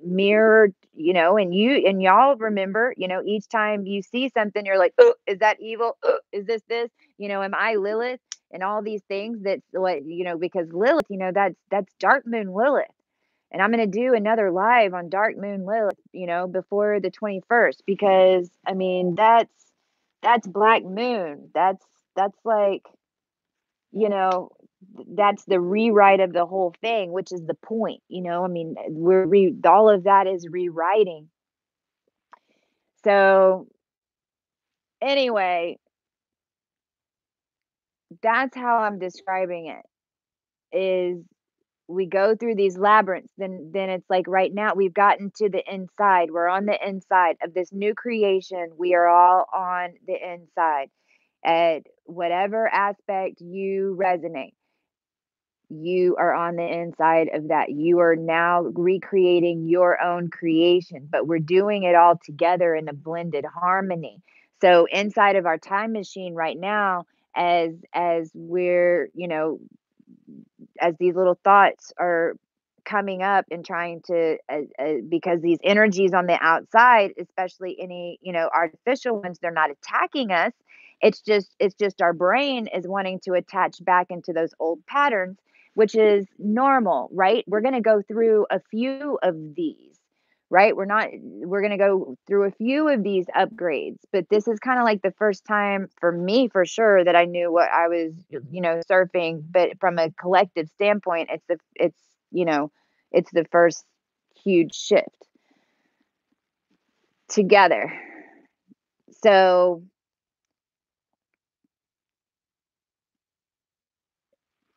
mirrored, and y'all remember, each time you see something, you're like, oh, is that evil? Oh, is this? Am I Lilith? And all these things. That's what, because Lilith, that's Dark Moon Lilith. And I'm going to do another live on Dark Moon Lilith, before the 21st, because I mean, that's Black Moon. That's like, you know, that's the rewrite of the whole thing, which is the point, I mean, all of that is rewriting. So anyway, that's how I'm describing it, is we go through these labyrinths, then it's like right now we've gotten to the inside. We're on the inside of this new creation. We are all on the inside. At whatever aspect you resonate, you are on the inside of that. You are now recreating your own creation, but we're doing it all together in a blended harmony. So inside of our time machine right now, as we're, as these little thoughts are coming up and trying to, because these energies on the outside, especially any, artificial ones, they're not attacking us. It's just our brain is wanting to attach back into those old patterns, which is normal, right? We're going to go through a few of these, right? We're going to go through a few of these upgrades, but this is kind of like the first time for me, for sure, that I knew what I was, surfing. But from a collective standpoint, it's the first huge shift together. So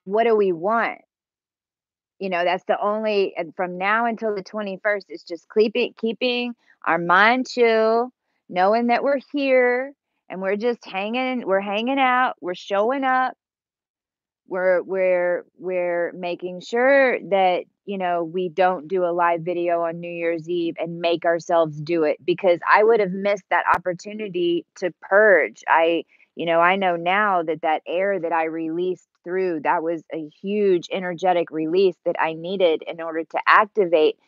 what do we want? That's the only, and from now until the 21st, it's just keeping our mind chill, knowing that we're here, and we're hanging out, we're showing up, we're making sure that, we don't do a live video on New Year's Eve and make ourselves do it, because I would have missed that opportunity to purge. I know now that that air that I released through, that was a huge energetic release that I needed in order to activate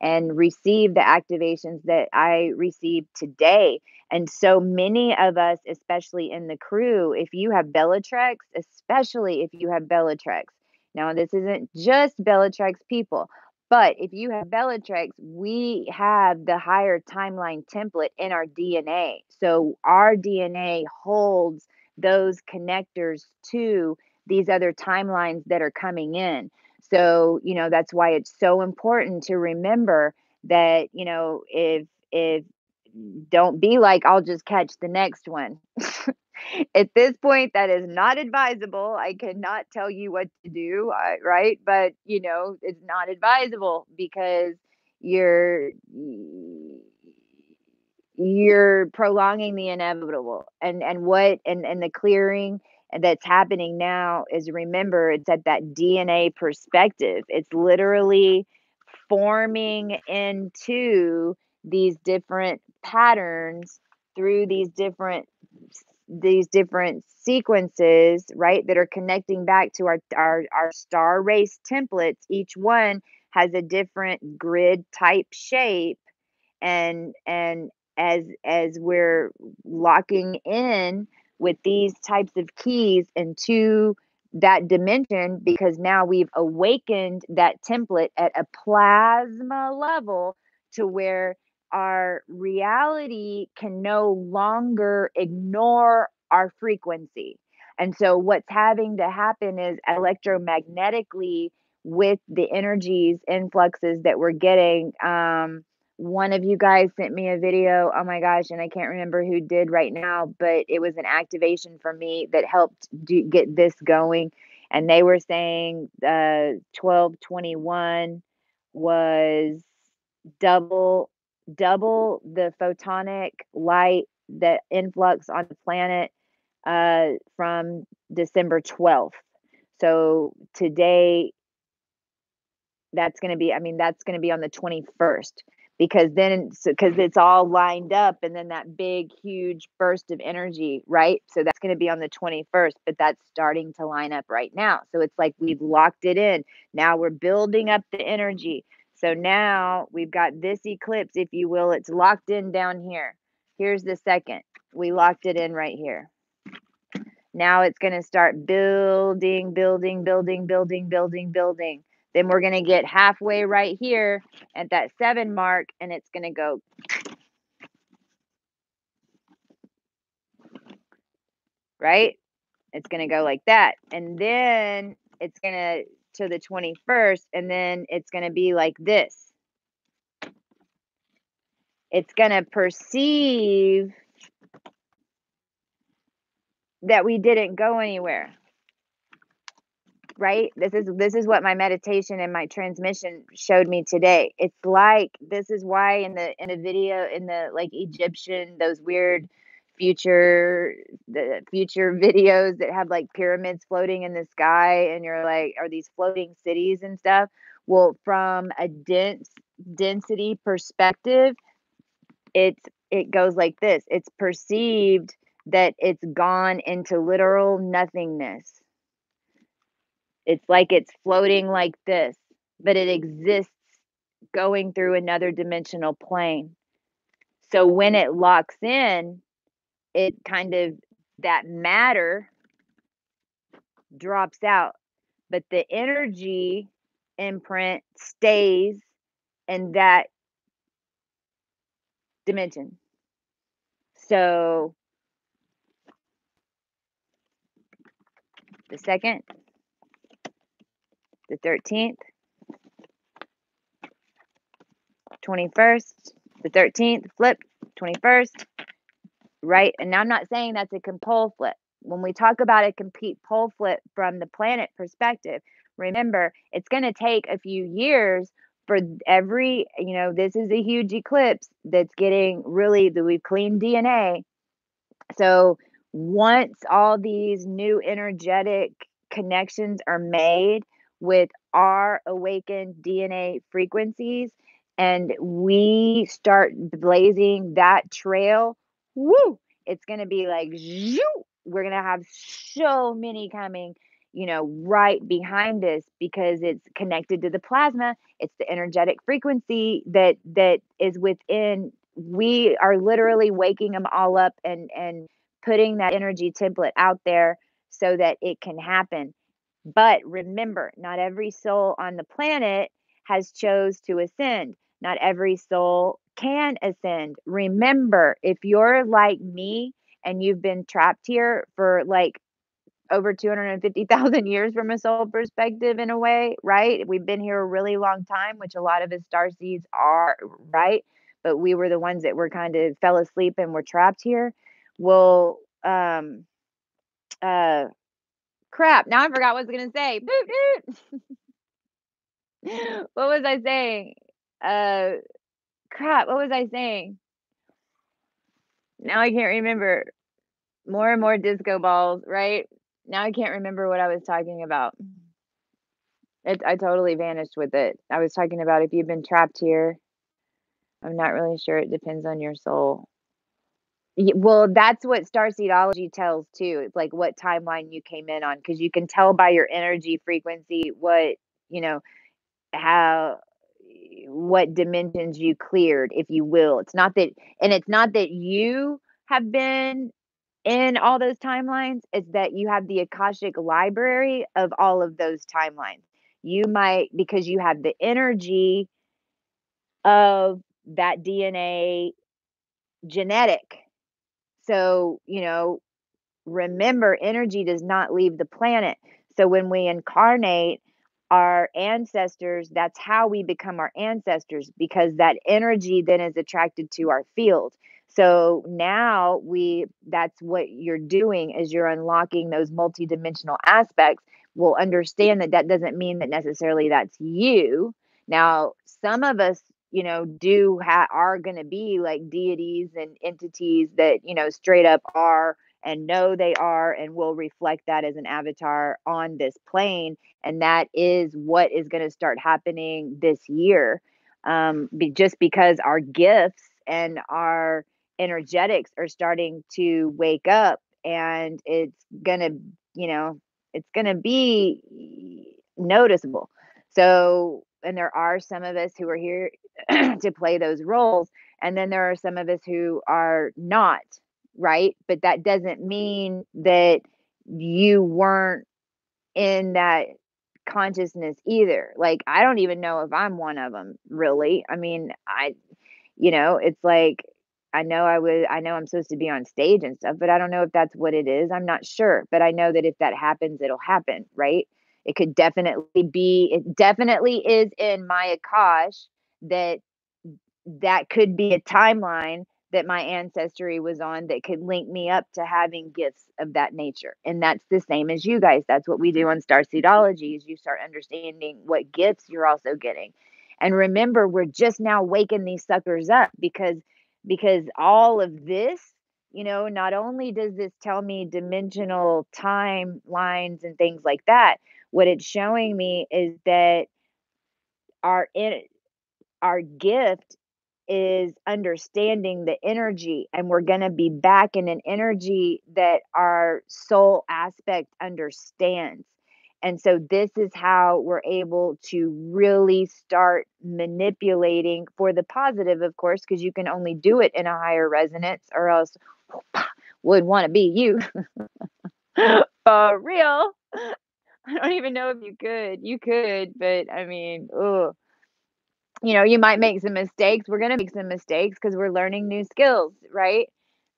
and receive the activations that I received today. And so many of us, especially in the crew, if you have Bellatrix, especially if you have Bellatrix, now this isn't just Bellatrix people, but if you have Bellatrix, we have the higher timeline template in our DNA. So our DNA holds those connectors to these other timelines that are coming in. So, that's why it's so important to remember that, if don't be like, I'll just catch the next one. At this point, that is not advisable. I cannot tell you what to do, right? But, it's not advisable, because you're you're prolonging the inevitable. And the clearing that's happening now is, remember, it's at that DNA perspective. It's literally forming into these different patterns through these different sequences, right, that are connecting back to our star race templates, each one has a different grid type shape, and as we're locking in with these types of keys into that dimension, because now we've awakened that template at a plasma level to where our reality can no longer ignore our frequency. And so what's having to happen is electromagnetically, with the energies influxes that we're getting. One of you guys sent me a video, oh my gosh, and I can't remember who did right now, but it was an activation for me that helped get this going. And they were saying 1221 was double the photonic light that influx on the planet from December 12th. So today, that's going to be, I mean, that's going to be on the 21st, because then, because it's all lined up, and then that big, huge burst of energy, right? So that's going to be on the 21st, but that's starting to line up right now. So it's like we've locked it in. Now we're building up the energy. So now we've got this eclipse, if you will, it's locked in down here. Here's the second. We locked it in right here. Now it's going to start building, building, building, building, building, building. Then we're going to get halfway right here at that 7 mark, and it's going to go. Right? It's going to go like that. And then it's going to the 21st, and then it's going to be like this. It's going to perceive that we didn't go anywhere. Right? This is what my meditation and my transmission showed me today. It's like, this is why in the video, in the like Egyptian, those weird the future videos that have like pyramids floating in the sky, and you're like, are these floating cities and stuff? Well, from a density perspective, it goes like this. It's perceived that it's gone into literal nothingness. It's like it's floating like this, but it exists going through another dimensional plane. So when it locks in, it kind of, that matter drops out, but the energy imprint stays in that dimension. So the 2nd, the 13th, 21st, the 13th, flip, 21st, right? And I'm not saying that's a pole flip. When we talk about a complete pole flip from the planet perspective, remember, it's going to take a few years for every, this is a huge eclipse that's getting really, we've cleaned DNA. So once all these new energetic connections are made with our awakened DNA frequencies, and we start blazing that trail, woo, it's going to be like, zoo, we're going to have so many coming, right behind us, because it's connected to the plasma. It's the energetic frequency that is within. We are literally waking them all up and putting that energy template out there so that it can happen. But remember, not every soul on the planet has chose to ascend. Not every soul can ascend. Remember, if you're like me and you've been trapped here for like over 250,000 years from a soul perspective, in a way, right? We've been here a really long time, which a lot of us starseeds are, right? But we were the ones that were kind of fell asleep and were trapped here. Well, crap. Now I forgot what I was going to say. Boot, boot. What was I saying? Crap. What was I saying? Now I can't remember. More and more disco balls, right? Now I can't remember what I was talking about. I totally vanished with it. I was talking about if you've been trapped here. I'm not really sure. It depends on your soul. Well, that's what starseedology tells too. It's like what timeline you came in on, because you can tell by your energy frequency what, you know, how what dimensions you cleared, if you will. It's not that you have been in all those timelines, it's that you have the Akashic library of all of those timelines. You might, because you have the energy of that DNA genetic. So, remember, energy does not leave the planet. So when we incarnate, our ancestors, that's how we become our ancestors, because that energy then is attracted to our field. So now that's what you're doing, is you're unlocking those multidimensional aspects. We'll understand that that doesn't mean that necessarily that's you. Now, some of us, are going to be like deities and entities that, straight up are and know they are and will reflect that as an avatar on this plane. And that is what is going to start happening this year. Just because our gifts and our energetics are starting to wake up, and it's going to be noticeable. So, and there are some of us who are here to play those roles. And then there are some of us who are not, right? But that doesn't mean that you weren't in that consciousness either. Like, I don't even know if I'm one of them, really. I mean, it's like, I know I'm supposed to be on stage and stuff, but I don't know if that's what it is. I'm not sure, but I know that if that happens, it'll happen, right? It definitely is in my Akash that that could be a timeline that my ancestry was on that could link me up to having gifts of that nature. And that's the same as you guys. That's what we do on starseedology, is you start understanding what gifts you're also getting. And remember, we're just now waking these suckers up, because all of this, not only does this tell me dimensional timelines and things like that, what it's showing me is that our in our gift is understanding the energy, and we're going to be back in an energy that our soul aspect understands. And so this is how we're able to really start manipulating for the positive, of course, because you can only do it in a higher resonance, or else would want to be you. For real. I don't even know if you could. You could, but I mean, oh, you might make some mistakes. We're going to make some mistakes because we're learning new skills, right?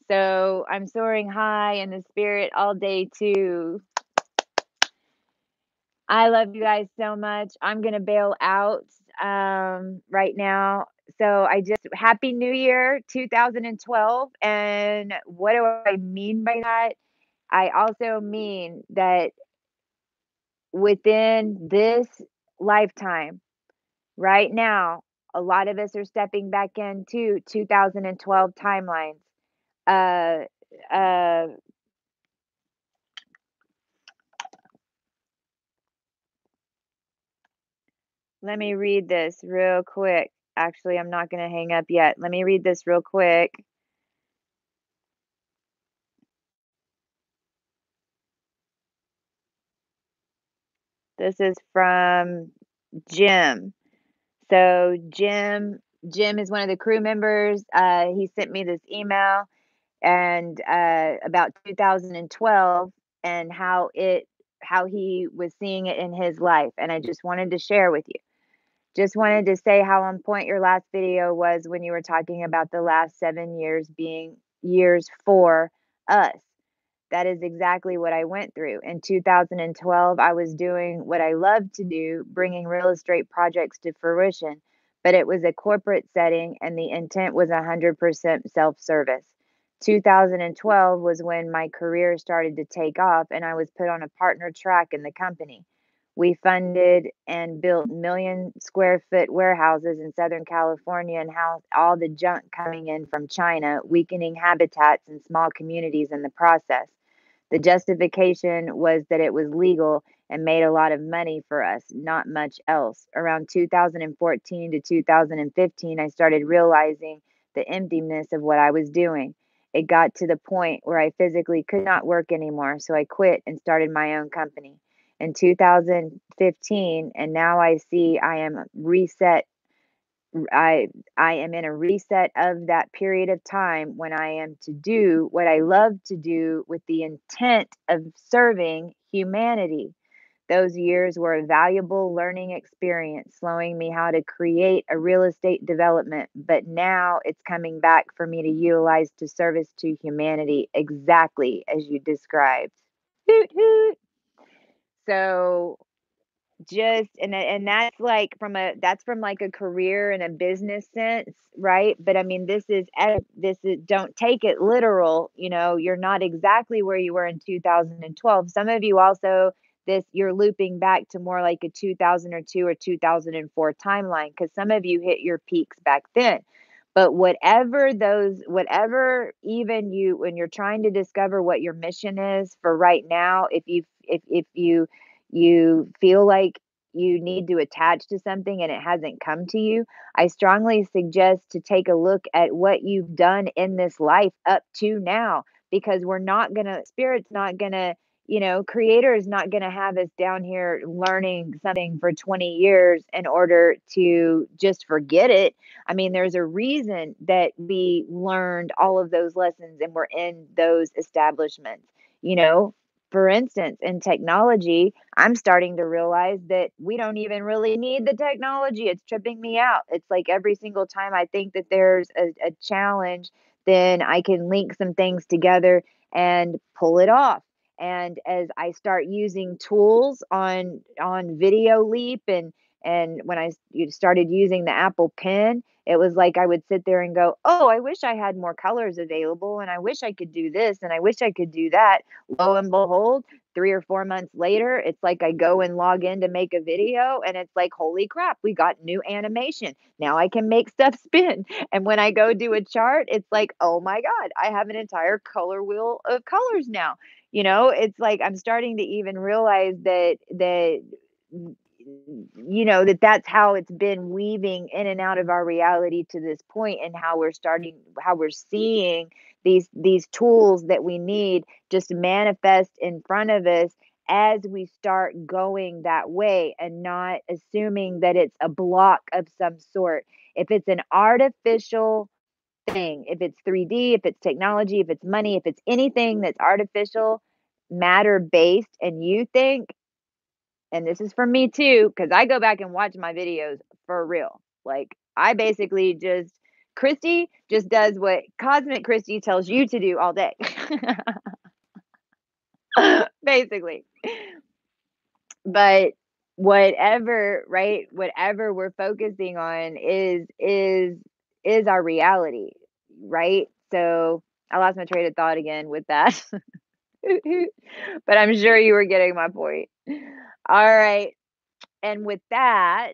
So I'm soaring high in the spirit all day too. I love you guys so much. I'm going to bail out right now. So Happy New Year 2012. And what do I mean by that? I also mean that within this lifetime, right now, a lot of us are stepping back into 2012 timelines. Uh, uh, Let me read this real quick. Actually, I'm not going to hang up yet. Let me read this real quick. This is from Jim. So Jim is one of the crew members. He sent me this email and about 2012 and how he was seeing it in his life, and I just wanted to share with you. Just wanted to say how on point your last video was when you were talking about the last 7 years being years for us. That is exactly what I went through. In 2012, I was doing what I love to do, bringing real estate projects to fruition, but it was a corporate setting and the intent was 100% self service. 2012 was when my career started to take off and I was put on a partner track in the company. We funded and built million square foot warehouses in Southern California and housed all the junk coming in from China, weakening habitats and small communities in the process. The justification was that it was legal and made a lot of money for us, not much else. Around 2014 to 2015, I started realizing the emptiness of what I was doing. It got to the point where I physically could not work anymore, so I quit and started my own company. in 2015, and now I see I am reset. I am in a reset of that period of time when I am to do what I love to do with the intent of serving humanity. Those years were a valuable learning experience, showing me how to create a real estate development. But now it's coming back for me to utilize to service to humanity, exactly as you described. Hoot, hoot. So just and that's like that's from like a career and a business sense, right? But I mean, this is, don't take it literal. You're not exactly where you were in 2012. Some of you also, this, you're looping back to more like a 2002 or 2004 timeline, because some of you hit your peaks back then. But whatever, even you, when you're trying to discover what your mission is for right now, if you feel like you need to attach to something and it hasn't come to you, I strongly suggest to take a look at what you've done in this life up to now, because Spirit's not gonna, Creator is not gonna have us down here learning something for 20 years in order to just forget it. I mean, there's a reason that we learned all of those lessons and we're in those establishments. You know, for instance, in technology, I'm starting to realize that we don't even really need the technology. It's tripping me out. It's like every single time I think that there's a challenge, then I can link some things together and pull it off. And as I start using tools on Video Leap, and when started using the Apple Pen, it was like I would sit there and go, "Oh, I wish I had more colors available, and I wish I could do this, and I wish I could do that." Lo and behold, 3 or 4 months later, it's like I go and log in to make a video, and it's like, "Holy crap, we got new animation. Now I can make stuff spin." And when I go do a chart, it's like, "Oh my god, I have an entire color wheel of colors now." It's like I'm starting to even realize that's how it's been weaving in and out of our reality to this point, and how we're seeing these tools that we need just manifest in front of us as we start going that way, and not assuming that it's a block of some sort. If it's an artificial thing, if it's 3D, if it's technology, if it's money, if it's anything that's artificial, matter based, and you think, and this is for me too, because I go back and watch my videos for real. Like, I basically just, Christy just does what Cosmic Christy tells you to do all day. Basically. But whatever, right? Whatever we're focusing on is our reality, right? So I lost my train of thought again with that. But I'm sure you were getting my point. All right. And with that,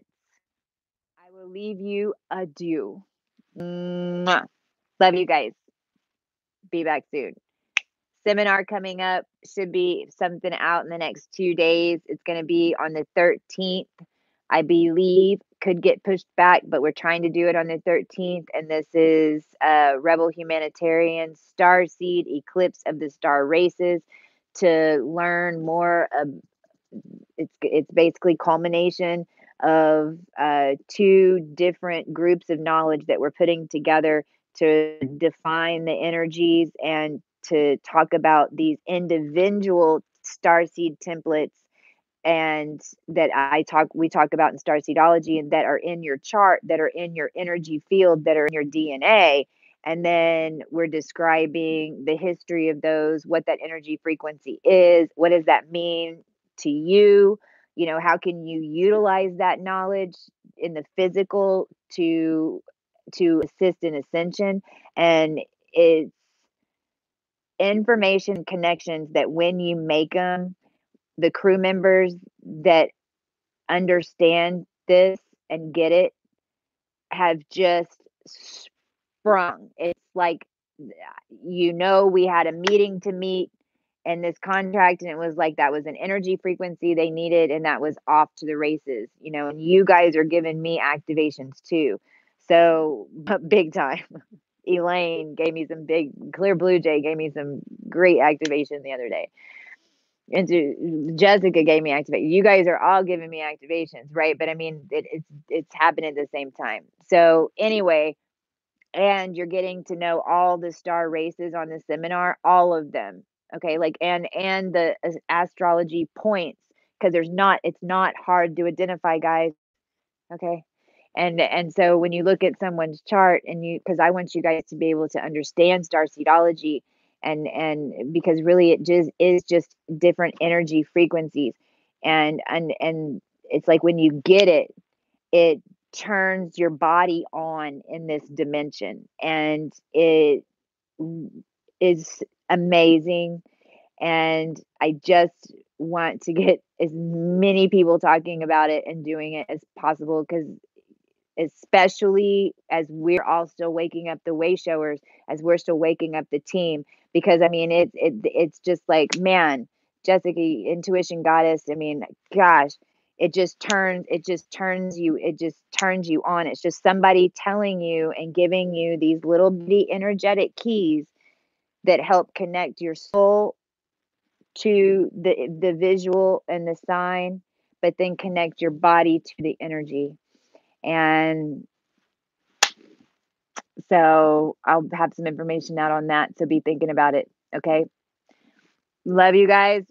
I will leave you adieu. Mwah. Love you guys. Be back soon. Seminar coming up, should be something out in the next 2 days. It's going to be on the 13th. I believe could get pushed back, but we're trying to do it on the 13th. And this is Rebel Humanitarian Starseed Eclipse of the Star Races, to learn more. It's basically culmination of two different groups of knowledge that we're putting together to define the energies and to talk about these individual starseed templates, and that we talk about in starseedology, and that are in your chart, that are in your energy field, that are in your DNA. And then we're describing the history of those, what that energy frequency is, what does that mean to you, how can you utilize that knowledge in the physical to assist in ascension. And it's information connections that when you make them, the crew members that understand this and get it have just sprung. It's like, we had a meeting to meet and this contract, and it was like that was an energy frequency they needed, and that was off to the races, and you guys are giving me activations too. So, big time. Elaine gave me some big, Clear Blue Jay gave me some great activation the other day. Jessica gave me activation. You guys are all giving me activations, right? But I mean, it's happening at the same time. So anyway, and you're getting to know all the star races on the seminar, all of them. Okay, like and the astrology points, because it's not hard to identify, guys. Okay. And so when you look at someone's chart, and you, because I want you guys to be able to understand starseedology, and because really it just is just different energy frequencies, and it's like when you get it, it turns your body on in this dimension, and it is amazing. And I just want to get as many people talking about it and doing it as possible, because especially as we're all still waking up the way showers, as we're still waking up the team, because I mean it's just like, man, Jessica, intuition goddess, I mean, gosh, it just turns you on. It's just somebody telling you and giving you these little bitty energetic keys that help connect your soul to the visual and the sign, but then connect your body to the energy. And so I'll have some information out on that. So be thinking about it. Okay. Love you guys.